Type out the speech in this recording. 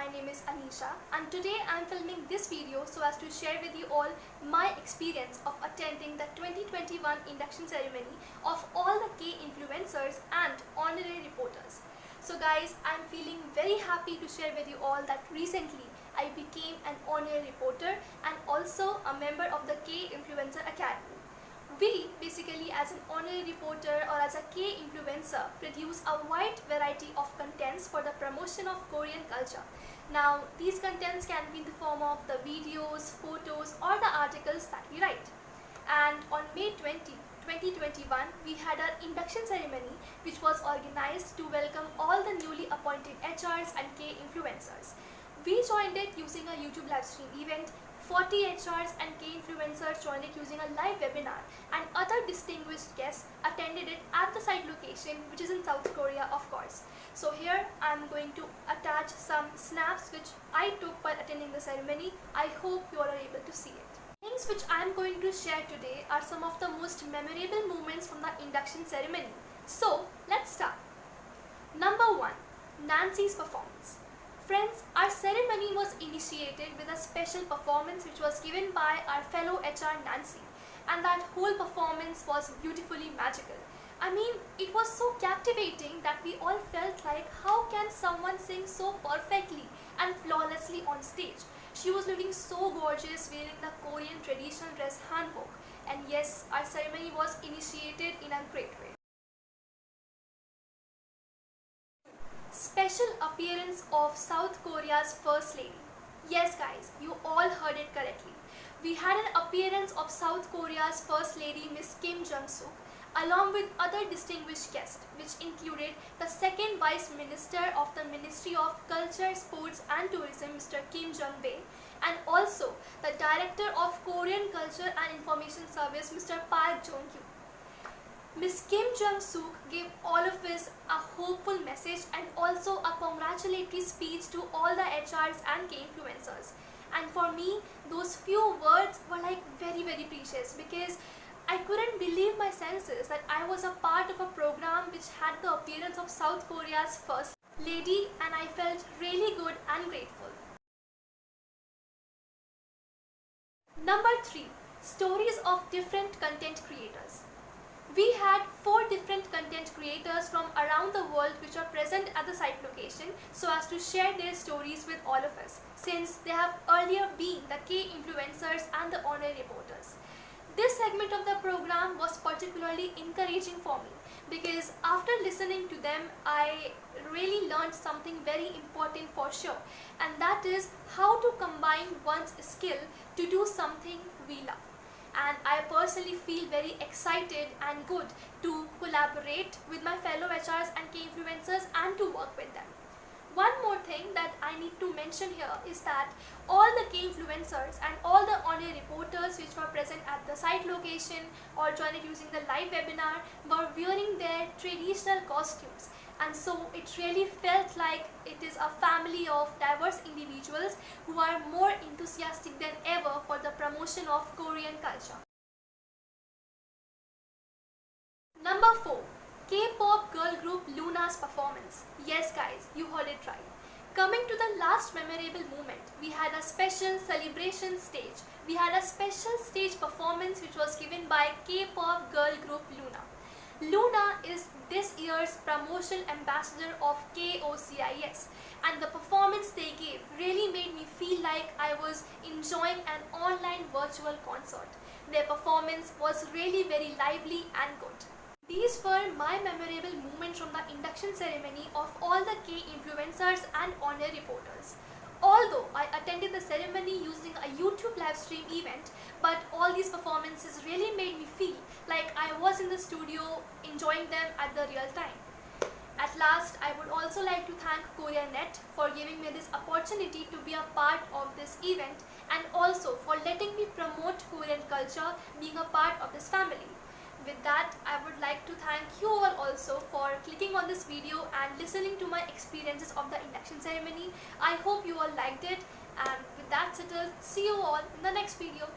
my name is Anisha and today I am filming this video so as to share with you all my experience of attending the 2021 induction ceremony of all the K influencers and honorary reporters. So guys, I am feeling very happy to share with you all that recently I became an honorary reporter and also a member of the K Influencer Academy. We basically as an honorary reporter or as a K influencer produce a wide variety of contents for the promotion of Korean culture. Now these contents can be in the form of the videos, photos or the articles that we write. And on May 20, 2021 we had our induction ceremony which was organized to welcome all the newly appointed HRs and K influencers. We joined it using a YouTube live stream event. 40 HRs and K influencers joined it using a live webinar and other distinguished guests attended it at the site location which is in South Korea of course. So here I am going to attach some snaps which I took while attending the ceremony. I hope you all are able to see it. Things which I am going to share today are some of the most memorable moments from the induction ceremony. So let's start. Number 1. Nancy's performance. Friends, our ceremony was initiated with a special performance which was given by our fellow HR Nancy, and that whole performance was beautifully magical. I mean, it was so captivating that we all felt like how can someone sing so perfectly and flawlessly on stage. She was looking so gorgeous wearing the Korean traditional dress hanbok, and yes, our ceremony was initiated in a great way. Special appearance of South Korea's First Lady. Yes guys, you all heard it correctly. We had an appearance of South Korea's First Lady Miss Kim Jung-suk along with other distinguished guests which included the second Vice Minister of the Ministry of Culture, Sports and Tourism Mr. Kim Jung-bae and also the Director of Korean Culture and Information Service Mr. Park Jong-kyu. Ms. Kim Jung-suk gave all of us a hopeful message and also a congratulatory speech to all the HRs and K influencers. And for me, those few words were like very precious because I couldn't believe my senses that I was a part of a program which had the appearance of South Korea's First Lady, and I felt really good and grateful. Number 3. Stories of different content creators. We had 4 different content creators from around the world which are present at the site location so as to share their stories with all of us, since they have earlier been the K influencers and the honorary reporters. This segment of the program was particularly encouraging for me because after listening to them I really learned something very important for sure, and that is how to combine one's skill to do something we love. And I personally feel very excited and good to collaborate with my fellow HRs and K influencers and to work with them. One more thing that I need to mention here is that all the K influencers and all the honorary reporters which were present at the site location or joined it using the live webinar were wearing their traditional costumes. And so it really felt like it is a family of diverse individuals who are more enthusiastic than ever for the promotion of Korean culture. Number 4. K-pop girl group LOONA's performance. Yes guys, you heard it right. Coming to the last memorable moment, we had a special celebration stage. We had a special stage performance which was given by K-pop girl group LOONA. LOONA is this year's promotion ambassador of KOCIS, and the performance they gave really made me feel like I was enjoying an online virtual concert. Their performance was really very lively and good. These were my memorable moments from the induction ceremony of all the K influencers and honorary reporters. Although I attended the ceremony using a YouTube live stream event, but all these performances really made me feel like I was in the studio enjoying them at the real time. At last, I would also like to thank KoreaNet for giving me this opportunity to be a part of this event and also for letting me promote Korean culture being a part of this family. With that, I would like to thank you all also for clicking on this video and listening to my experiences of the induction ceremony. I hope you all liked it, and with that settled, see you all in the next video.